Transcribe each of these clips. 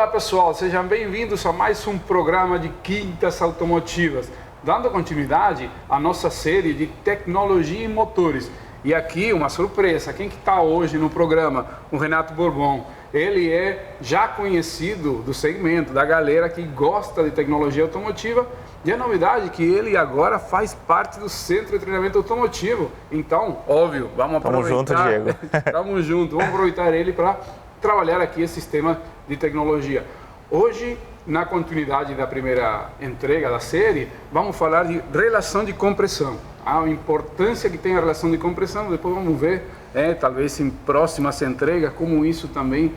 Olá pessoal, sejam bem-vindos a mais um programa de Quintas Automotivas, dando continuidade à nossa série de tecnologia e motores. E aqui uma surpresa, quem que está hoje no programa? O Renato Bourbon. Ele é já conhecido do segmento, da galera que gosta de tecnologia automotiva. E a novidade é que ele agora faz parte do Centro de Treinamento Automotivo. Então, óbvio, vamos aproveitar. Tamo junto, Diego. Tamo junto, vamos aproveitar ele para trabalhar aqui esse sistema de tecnologia. Hoje, na continuidade da primeira entrega da série, vamos falar de relação de compressão. A importância que tem a relação de compressão, depois vamos ver, talvez em próximas entregas, como isso também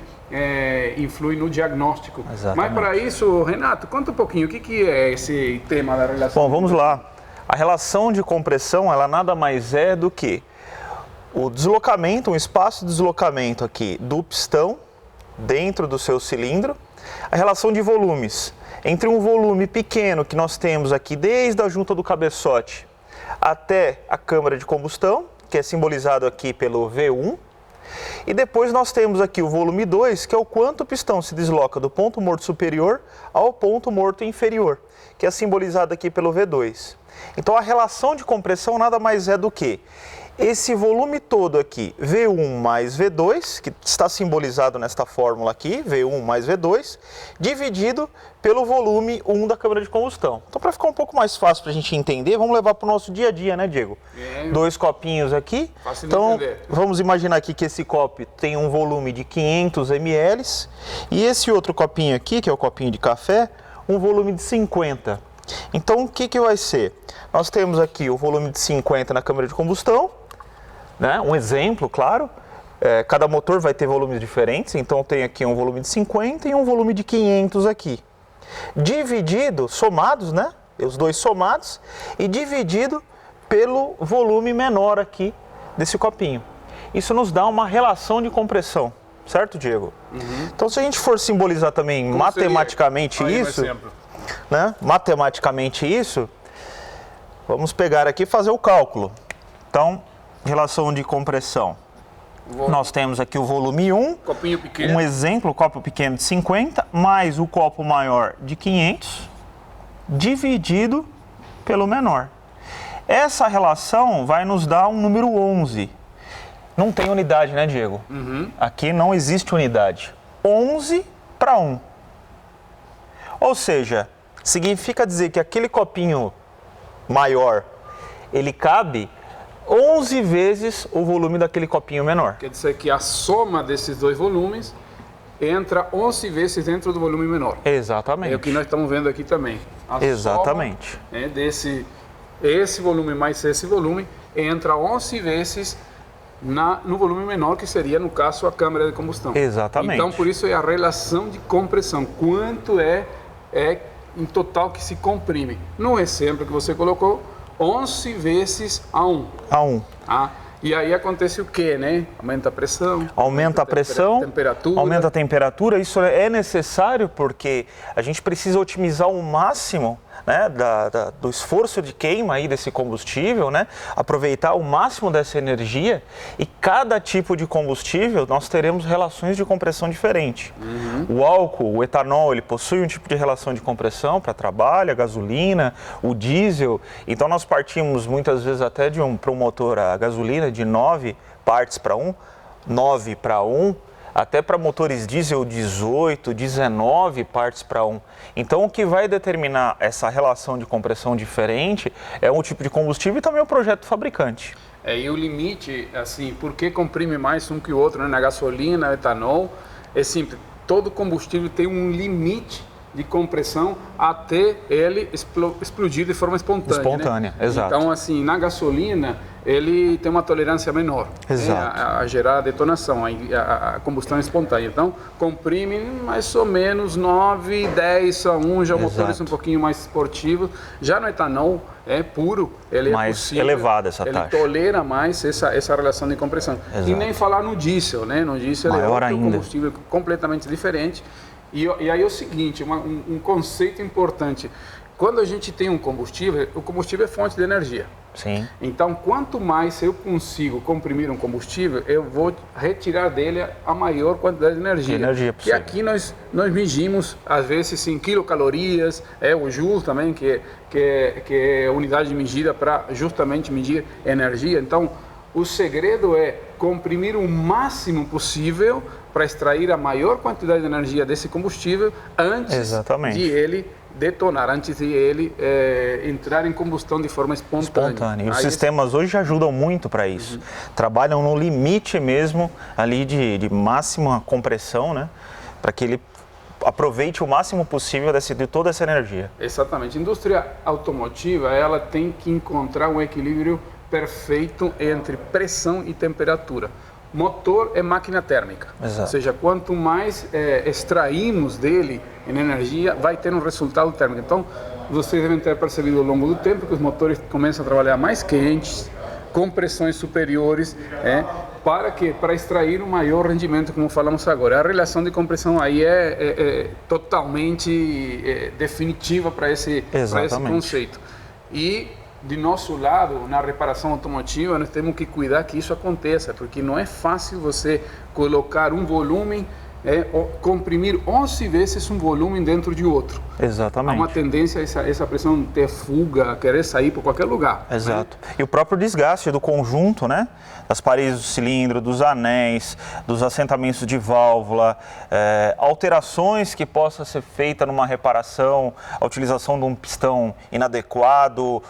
influi no diagnóstico. Exatamente. Mas para isso, Renato, conta um pouquinho, o que é esse tema da relação? Bom, vamos lá. A relação de compressão, ela nada mais é do que o deslocamento, um espaço de deslocamento aqui do pistão dentro do seu cilindro, a relação de volumes entre um volume pequeno que nós temos aqui desde a junta do cabeçote até a câmara de combustão, que é simbolizado aqui pelo V1, e depois nós temos aqui o volume 2, que é o quanto o pistão se desloca do ponto morto superior ao ponto morto inferior, que é simbolizado aqui pelo V2. Então a relação de compressão nada mais é do que esse volume todo aqui, V1 mais V2, que está simbolizado nesta fórmula aqui, V1 mais V2, dividido pelo volume 1 da câmara de combustão. Então, para ficar um pouco mais fácil para a gente entender, vamos levar para o nosso dia a dia, né, Diego? Dois copinhos aqui. Fácil de então, entender. vamos imaginar aqui que esse copo tem um volume de 500 ml e esse outro copinho aqui, que é o copinho de café, um volume de 50. Então, o que vai ser? Nós temos aqui o volume de 50 na câmara de combustão, né? Um exemplo, claro, cada motor vai ter volumes diferentes, então tem aqui um volume de 50 e um volume de 500 aqui. Dividido, somados, né? Os dois somados e dividido pelo volume menor aqui desse copinho. Isso nos dá uma relação de compressão, certo, Diego? Uhum. Então, se a gente for simbolizar também como matematicamente seria? isso, né? Matematicamente isso, vamos pegar aqui e fazer o cálculo. Então, relação de compressão. Nós temos aqui o volume 1, copinho pequeno. Um exemplo, o copo pequeno de 50, mais o copo maior de 500, dividido pelo menor. Essa relação vai nos dar um número 11. Não tem unidade, né, Diego? Uhum. Aqui não existe unidade. 11 para 1. Ou seja, significa dizer que aquele copinho maior, ele cabe 11 vezes o volume daquele copinho menor. Quer dizer que a soma desses dois volumes entra 11 vezes dentro do volume menor. Exatamente. É o que nós estamos vendo aqui também. A Exatamente. Soma, esse volume mais esse volume entra 11 vezes no volume menor, que seria, no caso, a câmara de combustão. Exatamente. Então, por isso é a relação de compressão. Quanto é em total que se comprime. No exemplo que você colocou, 11 vezes a 1. A 1. E aí acontece o quê, né? Aumenta a pressão. Aumenta a pressão, temperatura. aumenta a temperatura. Isso é necessário porque a gente precisa otimizar o máximo, né, do esforço de queima aí desse combustível, né? Aproveitar o máximo dessa energia, e cada tipo de combustível nós teremos relações de compressão diferentes. Uhum. O álcool, o etanol, ele possui um tipo de relação de compressão para trabalho, a gasolina, o diesel. Então nós partimos muitas vezes até para um motor a gasolina de 9 partes para 1, 9 para 1, até para motores diesel 18, 19 partes para 1. Então, o que vai determinar essa relação de compressão diferente é um tipo de combustível e também o projeto do fabricante. E o limite, assim, por que comprime mais um que o outro, né? Na gasolina, etanol, é simples. Todo combustível tem um limite de compressão até ele explodir de forma espontânea. Espontânea, né? Exato. Então, assim, na gasolina, ele tem uma tolerância menor, Exato. Né, a gerar a detonação, a combustão espontânea. Então, comprime mais ou menos 9, 10 a 1, já motores um pouquinho mais esportivos. Já no etanol puro, ele mais é possível, elevada essa ele taxa. tolera mais essa relação de compressão. Exato. E nem falar no diesel, né? No diesel Maior é outro ainda. combustível completamente diferente. E aí é o seguinte, um conceito importante. Quando a gente tem um combustível, o combustível é fonte de energia. Sim. Então, quanto mais eu consigo comprimir um combustível, eu vou retirar dele a maior quantidade de energia. E aqui nós medimos, às vezes, em quilocalorias, o Joule também, que é a unidade de medida para justamente medir energia. Então, o segredo é comprimir o máximo possível para extrair a maior quantidade de energia desse combustível antes de ele detonar, antes de ele entrar em combustão de forma espontânea. E os sistemas hoje ajudam muito para isso. Trabalham no limite mesmo ali de máxima compressão, né? Para que ele aproveite o máximo possível de toda essa energia. Exatamente. A indústria automotiva, ela tem que encontrar um equilíbrio perfeito entre pressão e temperatura. Motor é máquina térmica, ou seja, quanto mais extraímos dele em energia, vai ter um resultado térmico. Então, vocês devem ter percebido ao longo do tempo que os motores começam a trabalhar mais quentes, com pressões superiores, para extrair um maior rendimento, como falamos agora. A relação de compressão aí é totalmente definitiva para esse conceito. E de nosso lado, na reparação automotiva, nós temos que cuidar que isso aconteça, porque não é fácil você colocar um volume, comprimir 11 vezes um volume dentro de outro. Exatamente. Há uma tendência a essa pressão ter fuga, querer sair por qualquer lugar. Exato. Né? E o próprio desgaste do conjunto, né? Das paredes do cilindro, dos anéis, dos assentamentos de válvula, alterações que possa ser feita numa reparação, a utilização de um pistão inadequado,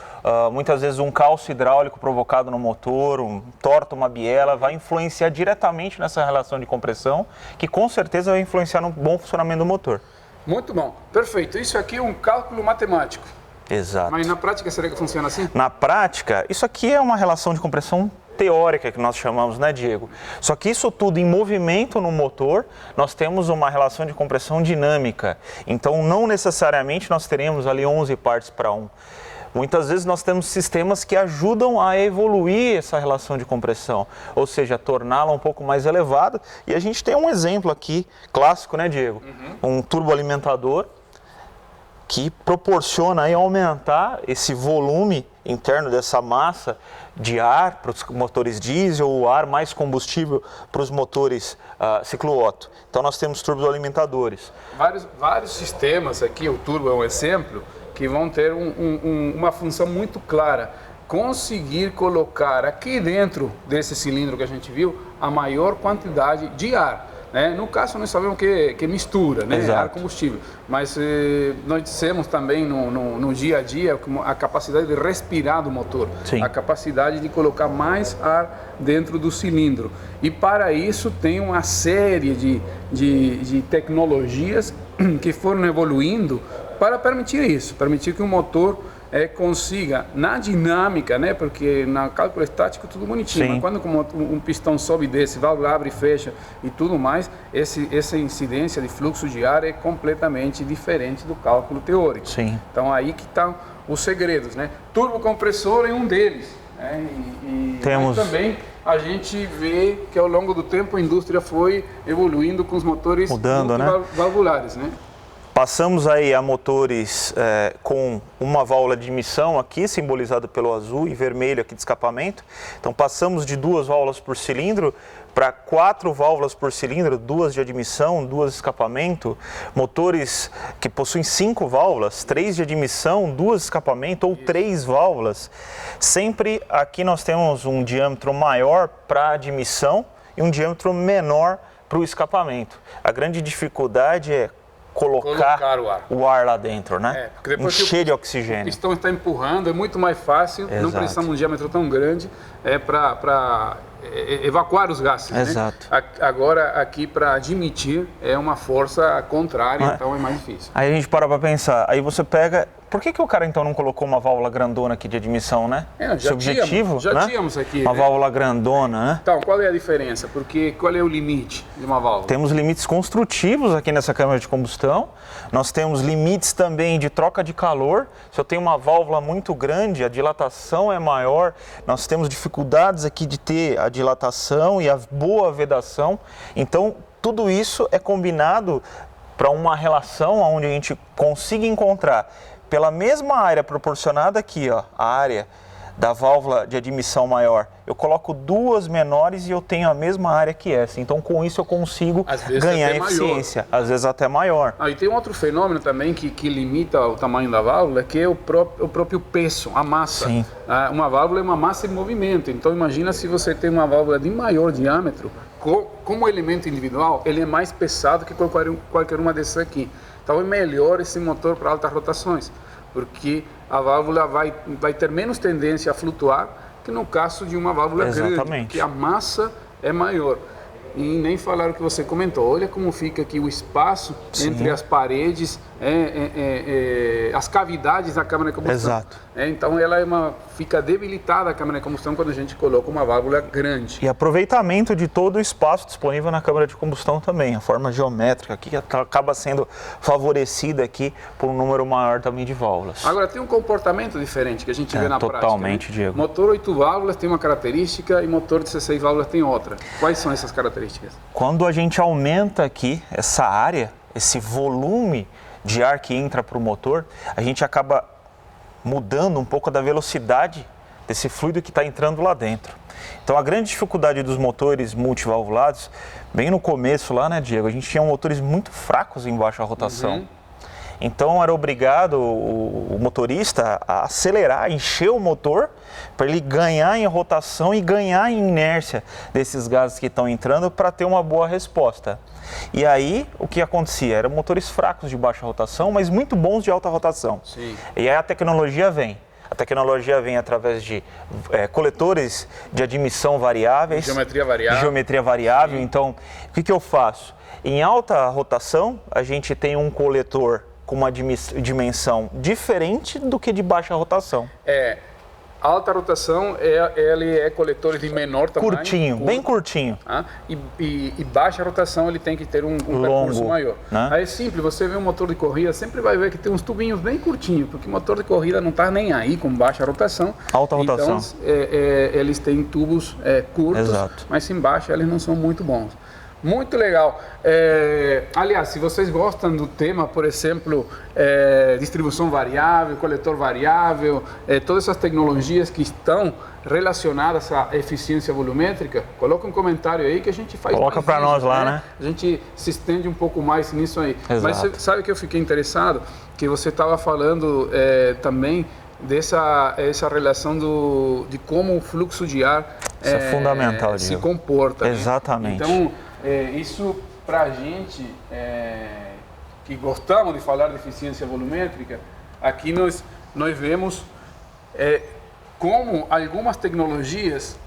muitas vezes um calço hidráulico provocado no motor, torta uma biela, vai influenciar diretamente nessa relação de compressão, que com certeza vai influenciar no bom funcionamento do motor. Muito bom, perfeito. Isso aqui é um cálculo matemático. Exato. Mas na prática, será que funciona assim? Na prática, isso aqui é uma relação de compressão teórica que nós chamamos, né, Diego? Só que isso tudo em movimento no motor, nós temos uma relação de compressão dinâmica. Então, não necessariamente nós teremos ali 11 partes para 1. Muitas vezes nós temos sistemas que ajudam a evoluir essa relação de compressão, ou seja, torná-la um pouco mais elevada. E a gente tem um exemplo aqui, clássico, né, Diego? Um turboalimentador que proporciona aí aumentar esse volume interno dessa massa de ar para os motores diesel, ou ar mais combustível para os motores ciclo-Otto. Então nós temos turboalimentadores. Vários sistemas aqui, o turbo é um exemplo, que vão ter uma função muito clara. Conseguir colocar aqui dentro desse cilindro que a gente viu a maior quantidade de ar. Né? No caso, nós sabemos que mistura, né? Ar combustível, mas nós dissemos também no dia a dia a capacidade de respirar do motor, a capacidade de colocar mais ar dentro do cilindro. E para isso tem uma série de tecnologias que foram evoluindo para permitir isso, permitir que o motor consiga, na dinâmica, né? Porque no cálculo estático tudo bonitinho, mas quando um pistão sobe e desce, válvula abre e fecha e tudo mais, essa incidência de fluxo de ar é completamente diferente do cálculo teórico. Então aí que estão os segredos, né? Turbocompressor é um deles, né? Mas também a gente vê que ao longo do tempo a indústria foi evoluindo com os motores multivalvulares, né? Passamos aí a motores com uma válvula de emissão aqui, simbolizada pelo azul, e vermelho aqui de escapamento. Então passamos de 2 válvulas por cilindro para 4 válvulas por cilindro, 2 de admissão, 2 de escapamento. Motores que possuem 5 válvulas, 3 de admissão, 2 de escapamento ou 3 válvulas. Sempre aqui nós temos um diâmetro maior para admissão e um diâmetro menor para o escapamento. A grande dificuldade é colocar o ar lá dentro, né? Encher de oxigênio. O pistão está empurrando, é muito mais fácil, não precisamos de um diâmetro tão grande para evacuar os gases. Exato. Né? Agora, aqui para admitir é uma força contrária, então é mais difícil. Aí a gente para pensar, aí você pega... Por que o cara então não colocou uma válvula grandona aqui de admissão, né? Já tínhamos aqui. Uma válvula grandona, né? Então, qual é a diferença? Porque qual é o limite de uma válvula? Temos limites construtivos aqui nessa câmara de combustão. Nós temos limites também de troca de calor. Se eu tenho uma válvula muito grande, a dilatação é maior. Nós temos dificuldades aqui de ter a dilatação e a boa vedação. Então, tudo isso é combinado para uma relação onde a gente consiga encontrar pela mesma área proporcionada aqui, ó, a área da válvula de admissão maior, eu coloco duas menores e eu tenho a mesma área que essa. Então, com isso, eu consigo ganhar eficiência, às vezes até maior. E tem um outro fenômeno também que limita o tamanho da válvula, que é o próprio peso, a massa. Sim. Uma válvula é uma massa em movimento. Então, imagina se você tem uma válvula de maior diâmetro, como elemento individual, ele é mais pesado que qualquer uma dessas aqui. Então, é melhor esse motor para altas rotações, porque a válvula vai ter menos tendência a flutuar que no caso de uma válvula grande, que a massa é maior. E nem falar o que você comentou, olha como fica aqui o espaço entre as paredes, as cavidades da câmara de combustão. Exato. Então ela fica debilitada a câmara de combustão quando a gente coloca uma válvula grande. E aproveitamento de todo o espaço disponível na câmara de combustão também, a forma geométrica aqui acaba sendo favorecida aqui por um número maior também de válvulas. Agora tem um comportamento diferente que a gente vê na prática. Totalmente, né? Diego. Motor 8 válvulas tem uma característica e motor 16 válvulas tem outra. Quais são essas características? Quando a gente aumenta aqui essa área, esse volume de ar que entra para o motor, a gente acaba mudando um pouco da velocidade desse fluido que está entrando lá dentro. Então a grande dificuldade dos motores multivalvulados, bem no começo lá, né, Diego, a gente tinha motores muito fracos em baixa rotação. Então era obrigado o motorista a acelerar, encher o motor para ele ganhar em rotação e ganhar em inércia desses gases que estão entrando para ter uma boa resposta. E aí o que acontecia? Eram motores fracos de baixa rotação, mas muito bons de alta rotação. Sim. E aí a tecnologia vem. A tecnologia vem através de coletores de admissão variáveis. Geometria variável. Então, o que eu faço? Em alta rotação, a gente tem um coletor com uma dimensão diferente do que de baixa rotação. Alta rotação, ele é coletor de menor tamanho. Curtinho, bem curtinho. E baixa rotação, ele tem que ter um percurso maior. Né? Aí é simples, você vê um motor de corrida, sempre vai ver que tem uns tubinhos bem curtinhos, porque o motor de corrida não está nem aí com baixa rotação. Alta rotação. Então, eles têm tubos curtos, Exato. mas em baixa eles não são muito bons. Muito legal. Aliás, se vocês gostam do tema, por exemplo, distribuição variável, coletor variável, todas essas tecnologias que estão relacionadas à eficiência volumétrica, coloca um comentário aí que a gente faz. Coloca para nós lá, né? A gente se estende um pouco mais nisso aí. Exato. Mas sabe que eu fiquei interessado? Que você estava falando também essa relação de como o fluxo de ar isso é fundamental, se Diego. comporta. Exatamente. Né? Então, isso para a gente que gostamos de falar de eficiência volumétrica, aqui nós vemos como algumas tecnologias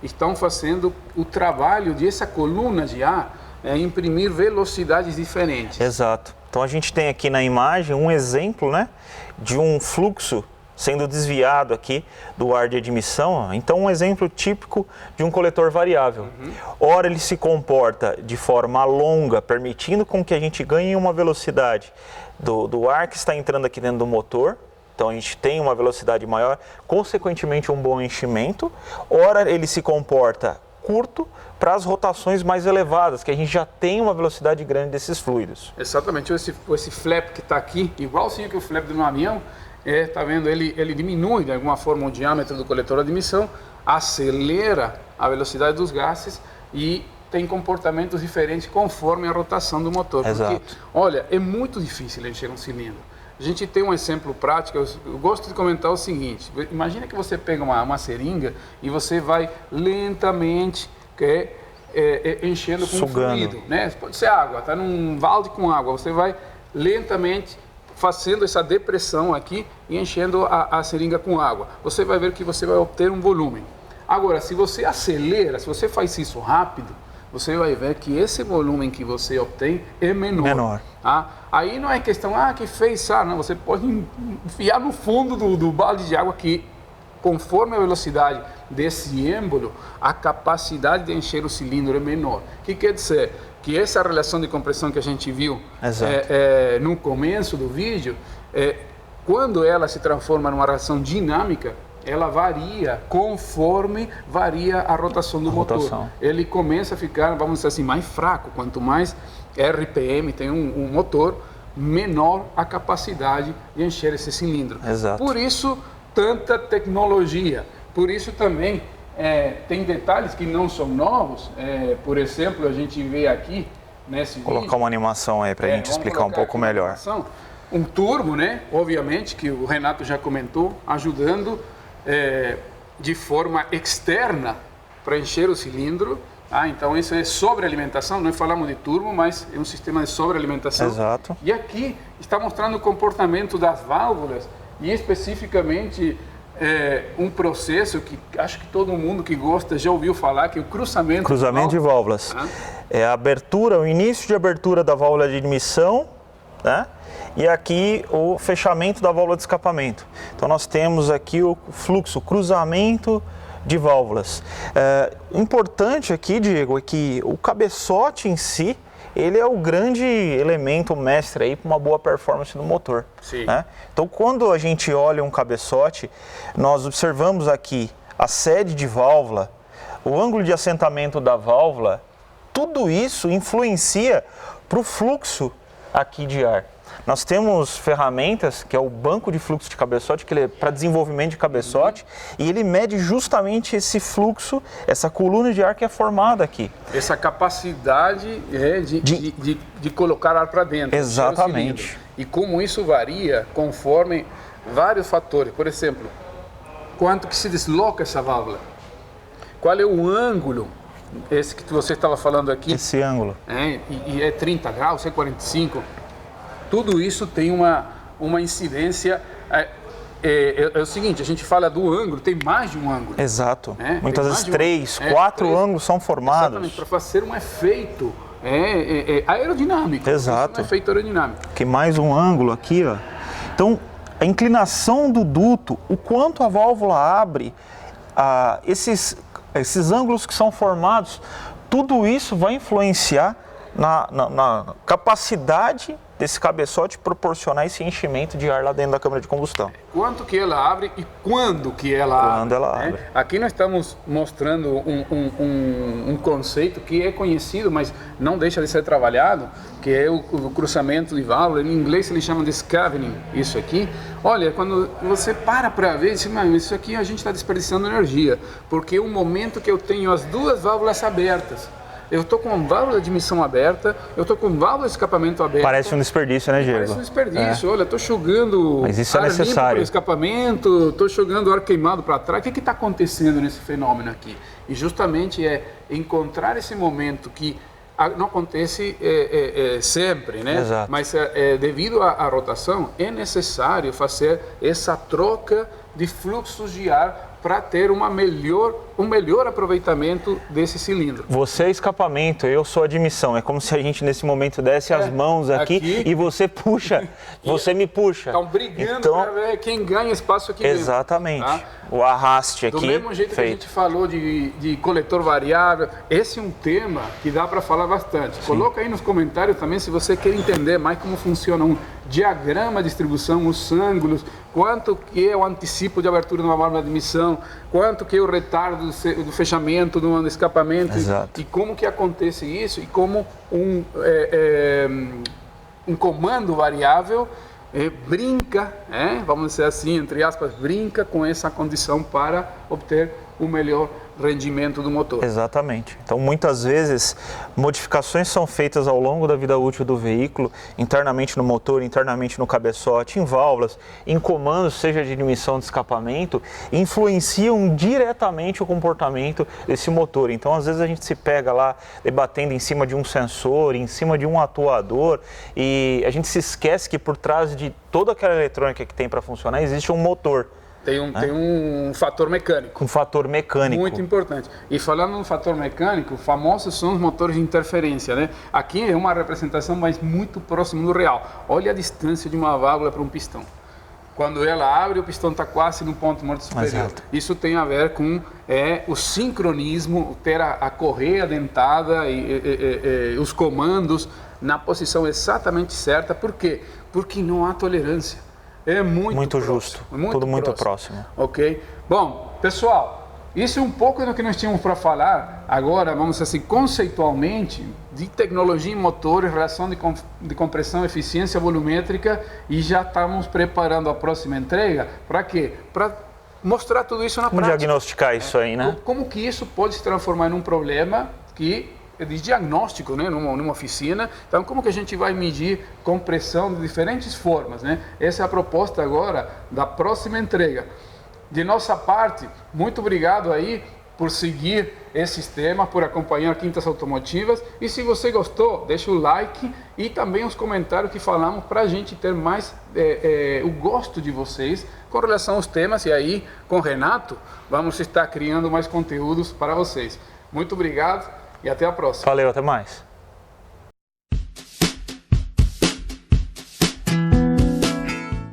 estão fazendo o trabalho de essa coluna de ar imprimir velocidades diferentes. Exato. Então a gente tem aqui na imagem um exemplo, né, de um fluxo sendo desviado aqui do ar de admissão. Então, um exemplo típico de um coletor variável. Ora, ele se comporta de forma longa, permitindo com que a gente ganhe uma velocidade do ar que está entrando aqui dentro do motor. Então, a gente tem uma velocidade maior, consequentemente um bom enchimento. Ora, ele se comporta curto para as rotações mais elevadas, que a gente já tem uma velocidade grande desses fluidos. Exatamente. Esse flap que está aqui, igualzinho que o flap de um avião, tá vendo? Ele diminui de alguma forma o diâmetro do coletor de admissão, acelera a velocidade dos gases e tem comportamentos diferentes conforme a rotação do motor. Exato. Porque, olha, é muito difícil encher um cilindro. A gente tem um exemplo prático, eu gosto de comentar o seguinte: imagina que você pega uma seringa e você vai lentamente enchendo com fluido, né? Pode ser água, está num balde com água, você vai lentamente fazendo essa depressão aqui e enchendo a seringa com água. Você vai ver que você vai obter um volume. Agora, se você acelera, se você faz isso rápido, você vai ver que esse volume que você obtém é menor. Aí não é questão, que fez, não, você pode enfiar no fundo do balde de água que, conforme a velocidade desse êmbolo, a capacidade de encher o cilindro é menor. O que quer dizer? Que essa relação de compressão que a gente viu no começo do vídeo, quando ela se transforma numa relação dinâmica, ela varia conforme varia a rotação do motor. Ele começa a ficar, vamos dizer assim, mais fraco. Quanto mais RPM tem um motor, menor a capacidade de encher esse cilindro. Exato. Por isso, tanta tecnologia. Por isso também tem detalhes que não são novos. Por exemplo, a gente vê aqui nesse vídeo... Colocar uma animação aí para a gente explicar um pouco melhor. Um turbo, né? Obviamente, que o Renato já comentou, ajudando de forma externa para encher o cilindro. Então isso é sobrealimentação, não falamos de turbo, mas é um sistema de sobrealimentação. Exato. E aqui está mostrando o comportamento das válvulas e especificamente um processo que acho que todo mundo que gosta já ouviu falar, que é o cruzamento de válvulas. É a abertura, o início de abertura da válvula de admissão, né? E aqui o fechamento da válvula de escapamento. Então nós temos aqui o fluxo, o cruzamento de válvulas. Importante aqui, Diego, é que o cabeçote em si, ele é o grande elemento mestre aí para uma boa performance do motor. Sim. Né? Então, quando a gente olha um cabeçote, nós observamos aqui a sede de válvula, o ângulo de assentamento da válvula, tudo isso influencia para o fluxo aqui de ar. Nós temos ferramentas, que é o banco de fluxo de cabeçote, que ele é para desenvolvimento de cabeçote, e ele mede justamente esse fluxo, essa coluna de ar que é formada aqui. Essa capacidade de colocar ar para dentro. Exatamente. E como isso varia conforme vários fatores. Por exemplo, quanto que se desloca essa válvula? Qual é o ângulo? Esse que você estava falando aqui. Esse ângulo. E é 30 graus, é 45. Tudo isso tem uma incidência. É o seguinte, a gente fala do ângulo, tem mais de um ângulo. Exato. Muitas vezes 3, 4 ângulos são formados. Exatamente, para fazer um efeito aerodinâmico. Exato. Um efeito aerodinâmico. Que mais um ângulo aqui, ó. Então, a inclinação do duto, o quanto a válvula abre, esses ângulos que são formados, tudo isso vai influenciar na capacidade desse cabeçote proporcionar esse enchimento de ar lá dentro da câmara de combustão. Quanto que ela abre e quando que ela abre. Aqui nós estamos mostrando um conceito que é conhecido, mas não deixa de ser trabalhado, que é o cruzamento de válvula. Em inglês eles chamam de scavening, isso aqui. Olha, quando você para ver, diz, isso aqui a gente está desperdiçando energia, porque o momento que eu tenho as duas válvulas abertas, eu estou com válvula de admissão aberta, eu estou com válvula de escapamento aberta. Parece um desperdício, né, Diego? Parece um desperdício. Olha, estou jogando Mas isso é necessário. Limpo pelo escapamento, estou jogando ar queimado para trás. O que está acontecendo nesse fenômeno aqui? E justamente é encontrar esse momento que não acontece sempre, né? Exato. Mas devido à rotação, é necessário fazer essa troca de fluxos de ar para ter um melhor aproveitamento desse cilindro. Você é escapamento, eu sou admissão. É como se a gente nesse momento desse as mãos aqui e você puxa, você me puxa. Estão brigando para ver quem ganha espaço aqui dentro. Exatamente. Tá? O arraste aqui. Do mesmo jeito que a gente falou de coletor variável, esse é um tema que dá para falar bastante. Sim. Coloca aí nos comentários também se você quer entender mais como funciona um diagrama de distribuição, os ângulos, quanto que é o antecipo de abertura de uma válvula de admissão, quanto que é o retardo do fechamento de um escapamento. Exato. E como que acontece isso e como um comando variável brinca, vamos dizer assim, entre aspas, brinca com essa condição para obter o melhor rendimento do motor. Exatamente. Então, muitas vezes, modificações são feitas ao longo da vida útil do veículo, internamente no motor, internamente no cabeçote, em válvulas, em comandos, seja de admissão de escapamento, influenciam diretamente o comportamento desse motor. Então, às vezes, a gente se pega lá debatendo em cima de um sensor, em cima de um atuador, e a gente se esquece que por trás de toda aquela eletrônica que tem para funcionar, existe um motor. Tem um fator mecânico. Um fator mecânico. Muito importante. E falando no fator mecânico, famosos são os motores de interferência, né? Aqui é uma representação, mas muito próximo do real. Olha a distância de uma válvula para um pistão. Quando ela abre, o pistão está quase no ponto morto superior. Exato. Isso tem a ver com o sincronismo, ter a correia dentada e os comandos na posição exatamente certa. Por quê? Porque não há tolerância. É muito justo, tudo muito próximo. Ok? Bom, pessoal, isso é um pouco do que nós tínhamos para falar agora, vamos dizer assim, conceitualmente, de tecnologia em motores, relação de compressão, eficiência volumétrica, e já estamos preparando a próxima entrega. Para quê? Para mostrar tudo isso na Como prática. diagnosticar isso aí, né? Como que isso pode se transformar em um problema que é de diagnóstico, né, numa oficina. Então, como que a gente vai medir compressão de diferentes formas, né? Essa é a proposta agora da próxima entrega. De nossa parte, muito obrigado aí por seguir esse tema, por acompanhar Quintas Automotivas. E se você gostou, deixa o like e também os comentários que falamos para a gente ter mais o gosto de vocês com relação aos temas. E aí, com o Renato, vamos estar criando mais conteúdos para vocês. Muito obrigado e até a próxima. Valeu, até mais.